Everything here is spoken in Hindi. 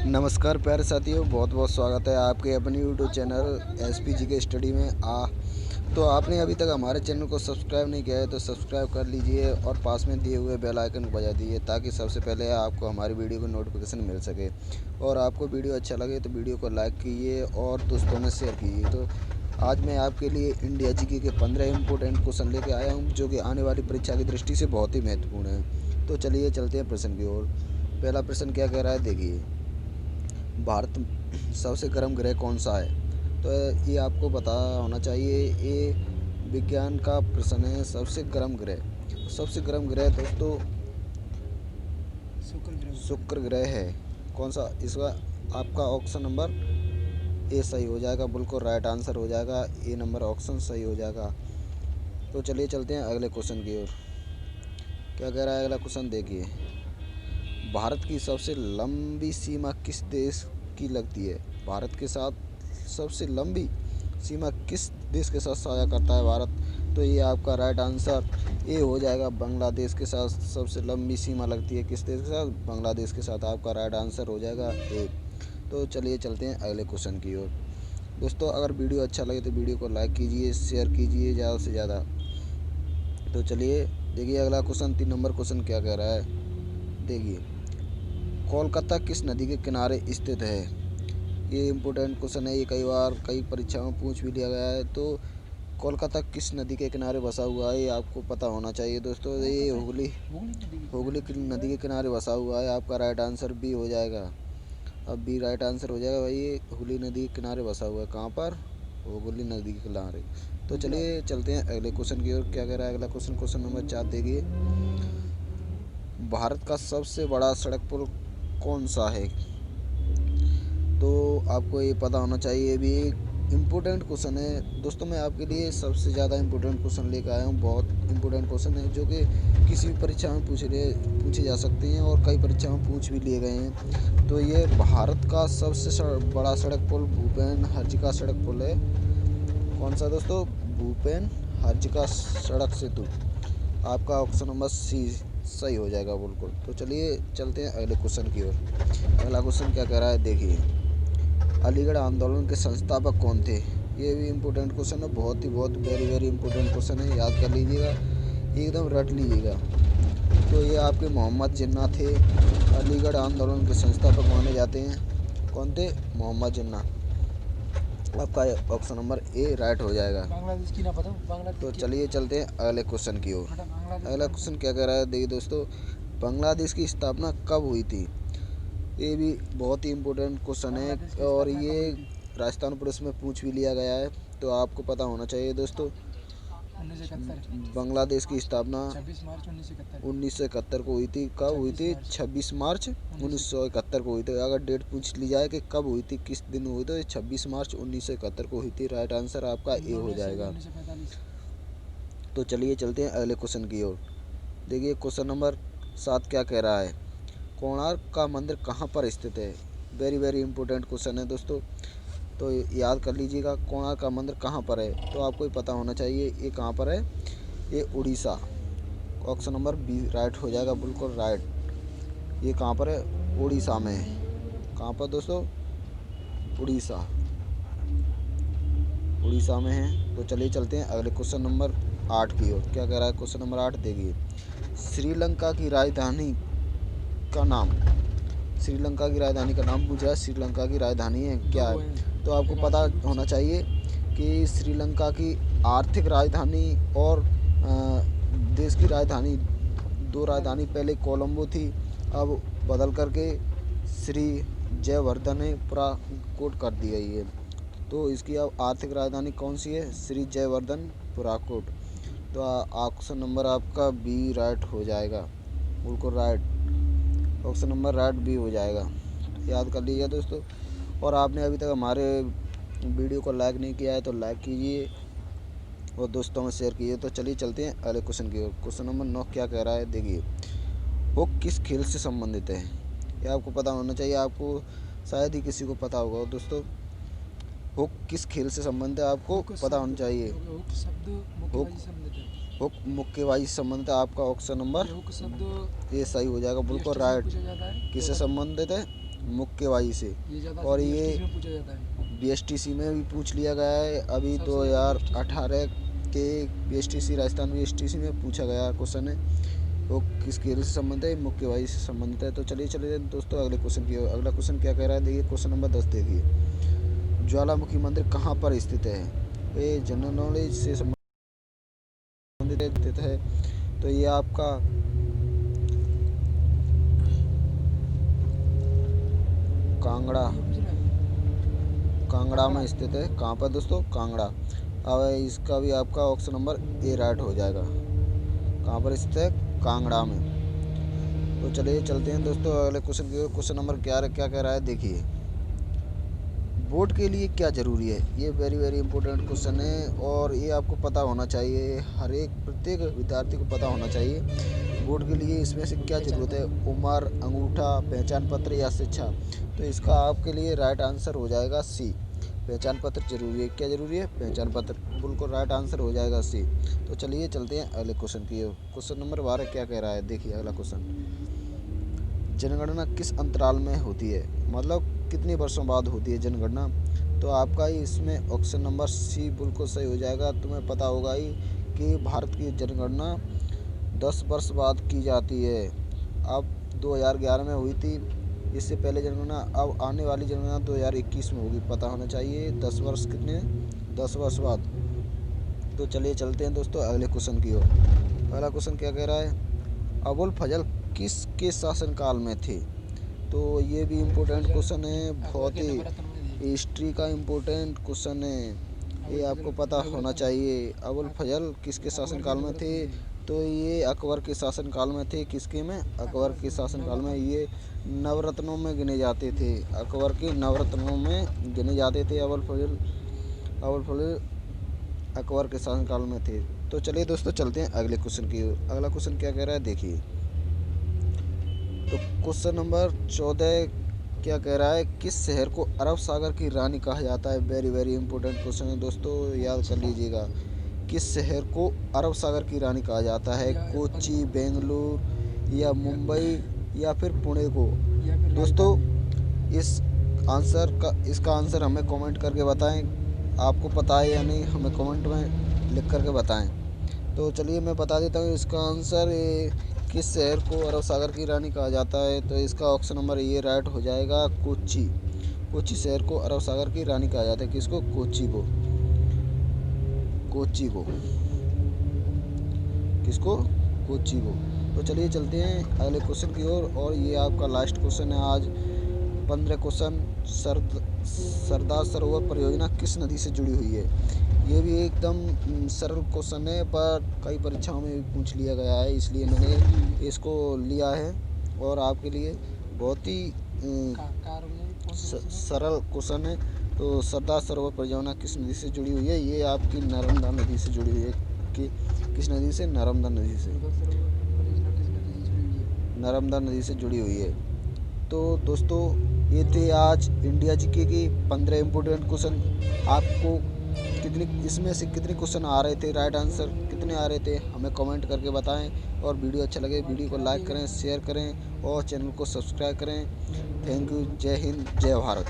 नमस्कार प्यारे साथियों, बहुत बहुत स्वागत है आपके अपने यूट्यूब चैनल एसपीजी के स्टडी में। तो आपने अभी तक हमारे चैनल को सब्सक्राइब नहीं किया है तो सब्सक्राइब कर लीजिए और पास में दिए हुए बेल आइकन को बजा दीजिए ताकि सबसे पहले आपको हमारी वीडियो को नोटिफिकेशन मिल सके। और आपको वीडियो अच्छा लगे तो वीडियो को लाइक कीजिए और दोस्तों में शेयर कीजिए। तो आज मैं आपके लिए इंडिया जीके के 15 इम्पोर्टेंट क्वेश्चन लेके आया हूँ जो कि आने वाली परीक्षा की दृष्टि से बहुत ही महत्वपूर्ण है। तो चलिए चलते हैं प्रश्न की ओर। पहला प्रश्न क्या कह रहा है, देखिए। भारत सबसे गर्म ग्रह कौन सा है? तो ये आपको पता होना चाहिए। ये विज्ञान का प्रश्न है। सबसे गर्म ग्रह दोस्तों शुक्र ग्रह है। कौन सा? इसका आपका ऑप्शन नंबर ए सही हो जाएगा, बिल्कुल राइट आंसर हो जाएगा। ए नंबर ऑप्शन सही हो जाएगा। तो चलिए चलते हैं अगले क्वेश्चन की ओर। क्या कह रहा है अगला क्वेश्चन, देखिए। भारत की सबसे लंबी सीमा किस देश की लगती है? भारत के साथ सबसे लंबी सीमा किस देश के साथ साझा करता है भारत? तो ये आपका राइट आंसर ए हो जाएगा। बांग्लादेश के साथ सबसे लंबी सीमा लगती है किस देश के साथ? बांग्लादेश के साथ। आपका राइट आंसर हो जाएगा ए। तो चलिए चलते हैं अगले क्वेश्चन की ओर। दोस्तों, अगर वीडियो अच्छा लगे तो वीडियो को लाइक कीजिए, शेयर कीजिए ज़्यादा से ज़्यादा। तो चलिए देखिए अगला क्वेश्चन, 3 नंबर क्वेश्चन क्या कह रहा है, देखिए। कोलकाता किस नदी के किनारे स्थित है? ये इम्पोर्टेंट क्वेश्चन है। ये कई परीक्षाओं में पूछ भी लिया गया है। तो कोलकाता किस नदी के किनारे बसा हुआ है, ये आपको पता होना चाहिए दोस्तों। ये हुगली की नदी के किनारे बसा हुआ है। आपका राइट आंसर बी हो जाएगा। अब बी राइट आंसर हो जाएगा भाई। ये हुगली नदी के किनारे बसा हुआ है। कहाँ पर? हुगली नदी के किनारे। तो चलिए चलते हैं अगले क्वेश्चन की ओर। क्या कह रहा है अगला क्वेश्चन? क्वेश्चन नंबर 4 देखिए। भारत का सबसे बड़ा सड़क पुल कौन सा है? तो आपको ये पता होना चाहिए। ये भी एक इम्पोर्टेंट क्वेश्चन है दोस्तों। मैं आपके लिए सबसे ज़्यादा इम्पोर्टेंट क्वेश्चन लेकर आया हूँ। बहुत इम्पोर्टेंट क्वेश्चन है जो कि किसी भी परीक्षा में पूछे जा सकते हैं और कई परीक्षा में पूछ भी लिए गए हैं। तो ये भारत का सबसे बड़ा सड़क पुल भूपेन हजारिका सड़क पुल है। कौन सा दोस्तों? भूपेन हजारिका सड़क सेतु। आपका ऑप्शन नंबर सी सही हो जाएगा बिल्कुल। तो चलिए चलते हैं अगले क्वेश्चन की ओर। अगला क्वेश्चन क्या कह रहा है, देखिए। अलीगढ़ आंदोलन के संस्थापक कौन थे? ये भी इम्पोर्टेंट क्वेश्चन है। बहुत वेरी वेरी इम्पोर्टेंट क्वेश्चन है। याद कर लीजिएगा, एकदम रट लीजिएगा। तो ये आपके मोहम्मद जिन्ना थे। अलीगढ़ आंदोलन के संस्थापक माने जाते हैं। कौन थे? मोहम्मद जिन्ना। आपका ऑप्शन नंबर ए राइट हो जाएगा। बांग्लादेश की ना पता बांग्लादेश तो की। चलिए चलते हैं अगले क्वेश्चन की ओर। अगला क्वेश्चन क्या कह रहा है, देखिए दोस्तों। बांग्लादेश की स्थापना कब हुई थी? ये भी बहुत ही इम्पोर्टेंट क्वेश्चन है और ये राजस्थान पुलिस में पूछ भी लिया गया है। तो आपको पता होना चाहिए दोस्तों। 1971 बांग्लादेश की स्थापना 26 मार्च 1971 को हुई थी। कब हुई थी? 26 मार्च 1971 को हुई थी। अगर डेट पूछ ली जाए कि कब हुई थी, किस दिन हुई, तो 26 मार्च 1971 को हुई थी। राइट आंसर आपका ए हो जाएगा। 1945। तो चलिए चलते हैं अगले क्वेश्चन की ओर। देखिए क्वेश्चन नंबर 7 क्या कह रहा है, कोणार्क का मंदिर कहाँ पर स्थित है? वेरी वेरी इंपॉर्टेंट क्वेश्चन है दोस्तों। तो याद कर लीजिएगा, कोणार्क का मंदिर कहाँ पर है? तो आपको ही पता होना चाहिए ये कहाँ पर है। ये Orissa. Option number B right हो जाएगा, बिल्कुल राइट। ये कहाँ पर है? उड़ीसा में है। कहाँ पर दोस्तों? उड़ीसा। उड़ीसा में है। तो चलिए चलते हैं अगले क्वेश्चन नंबर 8 की ओर। क्या कह रहा है क्वेश्चन नंबर 8 देखिए। श्रीलंका की राजधानी का नाम। श्रीलंका की राजधानी का नाम पूछ रहा है। श्रीलंका की राजधानी है क्या है? तो आपको पता होना चाहिए कि श्रीलंका की आर्थिक राजधानी और देश की राजधानी, दो राजधानी पहले कोलंबो थी, अब बदल करके श्री जयवर्धनेपुरा कोट कर दी गई है। तो इसकी अब आर्थिक राजधानी कौन सी है? श्री जयवर्धनपुरा कोट। तो ऑप्शन नंबर आपका बी राइट हो जाएगा, बिल्कुल right. Option number right B हो जाएगा। याद कर लीजिए दोस्तों। और आपने अभी तक हमारे वीडियो को लाइक नहीं किया है तो लाइक कीजिए और दोस्तों में शेयर कीजिए। तो चलिए चलते हैं अगले क्वेश्चन की ओर। क्वेश्चन नंबर 9 क्या कह रहा है, देखिए। हुक किस खेल से संबंधित है? ये आपको पता होना चाहिए। आपको शायद ही किसी को पता होगा दोस्तों। हुक किस खेल से संबंधित है? आपको पता होना चाहिए। हुक शब्द मुक्केबाजी से संबंधित है। हुक मुक्केबाजी से संबंधित है। आपका ऑप्शन नंबर हुक शब्द ये सही हो जाएगा, बिल्कुल राइट। पूछा जाता है। किससे संबंधित है? मुक्केबाजी से। ये ज़्यादा और ये में पूछा जाता है। बीएसटीसी में भी पूछ लिया गया है अभी सबसे 2018 के बीएसटीसी राजस्थान बीएसटीसी में पूछा गया क्वेश्चन है। वो किस खेल से संबंधित है? मुक्केबाजी से संबंधित है। तो चलिए दोस्तों अगले क्वेश्चन की ओर। अगला क्वेश्चन क्या कह रहा है, देखिए क्वेश्चन नंबर 10 देखिए। ज्वालामुखी मंदिर कहाँ पर स्थित है? ये जनरल नॉलेज से संबंधित है। तो ये आपका कांगड़ा में स्थित है। कहाँ पर दोस्तों? कांगड़ा। अब इसका भी आपका ऑप्शन नंबर ए राइट हो जाएगा। कहाँ पर स्थित है? कांगड़ा में। तो चलिए चलते हैं दोस्तों अगले क्वेश्चन की ओर। क्वेश्चन नंबर 11 क्या कह रहा है, देखिए। वोट के लिए क्या ज़रूरी है? ये वेरी वेरी इंपॉर्टेंट क्वेश्चन है और ये आपको पता होना चाहिए, हर एक प्रत्येक विद्यार्थी को पता होना चाहिए। वोट के लिए इसमें से क्या ज़रूरत है? उम्र, अंगूठा, पहचान पत्र या शिक्षा? तो इसका आपके लिए राइट आंसर हो जाएगा सी, पहचान पत्र जरूरी है। क्या जरूरी है? पहचान पत्र। बिल्कुल राइट आंसर हो जाएगा सी। तो चलिए चलते हैं अगले क्वेश्चन की ओर। क्वेश्चन नंबर 12 क्या कह रहा है, देखिए अगला क्वेश्चन। जनगणना किस अंतराल में होती है? मतलब कितने वर्षों बाद होती है जनगणना? तो आपका ही इसमें ऑप्शन नंबर सी बिल्कुल सही हो जाएगा। तुम्हें पता होगा ही कि भारत की जनगणना 10 वर्ष बाद की जाती है। अब 2011 में हुई थी, इससे पहले जनगणना। अब आने वाली जनगणना 2021 में होगी, पता होना चाहिए। 10 वर्ष कितने? 10 वर्ष बाद। तो चलिए चलते हैं दोस्तों अगले क्वेश्चन की ओर। अगला क्वेश्चन क्या कह रहा है, अबुल फजल किसके शासनकाल में थे? तो ये भी इम्पोर्टेंट क्वेश्चन है, बहुत ही हिस्ट्री का इम्पोर्टेंट क्वेश्चन है, ये आपको पता होना चाहिए। अबुल फजल किसके शासनकाल में थे? तो ये अकबर के शासनकाल में थे। किसके में? अकबर के शासनकाल में। ये नवरत्नों में गिने जाते थे, अकबर के नवरत्नों में गिने जाते थे। अबुल फजल अकबर के शासनकाल में थे। तो चलिए दोस्तों चलते हैं अगले क्वेश्चन की ओर। अगला क्वेश्चन क्या कह रहा है, देखिए। तो क्वेश्चन नंबर 14 क्या कह रहा है, किस शहर को अरब सागर की रानी कहा जाता है? वेरी वेरी इंपॉर्टेंट क्वेश्चन है दोस्तों, याद कर लीजिएगा। किस शहर को अरब सागर की रानी कहा जाता है? कोच्चि, बेंगलुरु या मुंबई या फिर पुणे को? दोस्तों इसका आंसर हमें कमेंट करके बताएं, आपको पता है या नहीं, हमें कमेंट में लिख करके बताएं। तो चलिए मैं बता देता हूँ इसका आंसर। किस शहर को अरब सागर की रानी कहा जाता है? तो इसका ऑप्शन नंबर ये राइट हो जाएगा, कोच्चि। कोच्चि शहर को अरब सागर की रानी कहा जाता है। किसको? कोच्चि को। किसको? कोच्चि को। तो चलिए चलते हैं अगले क्वेश्चन की ओर। और ये आपका लास्ट क्वेश्चन है आज, 15 क्वेश्चन। सरदार सरोवर परियोजना किस नदी से जुड़ी हुई है? ये भी एकदम सरल क्वेश्चन है, पर कई परीक्षाओं में भी पूछ लिया गया है, इसलिए मैंने इसको लिया है और आपके लिए बहुत ही सरल क्वेश्चन है। तो सरदार सरोवर परियोजना किस नदी से जुड़ी हुई है? ये आपकी नर्मदा नदी से जुड़ी हुई है। कि किस नदी से? नर्मदा नदी से। नर्मदा नदी से जुड़ी हुई है। तो दोस्तों ये थे आज इंडिया जीके की 15 इम्पोर्टेंट क्वेश्चन। आपको इसमें से कितने क्वेश्चन आ रहे थे, राइट आंसर कितने आ रहे थे, हमें कमेंट करके बताएं। और वीडियो अच्छा लगे वीडियो को लाइक करें, शेयर करें और चैनल को सब्सक्राइब करें। Thank you. जय हिंद, जय भारत।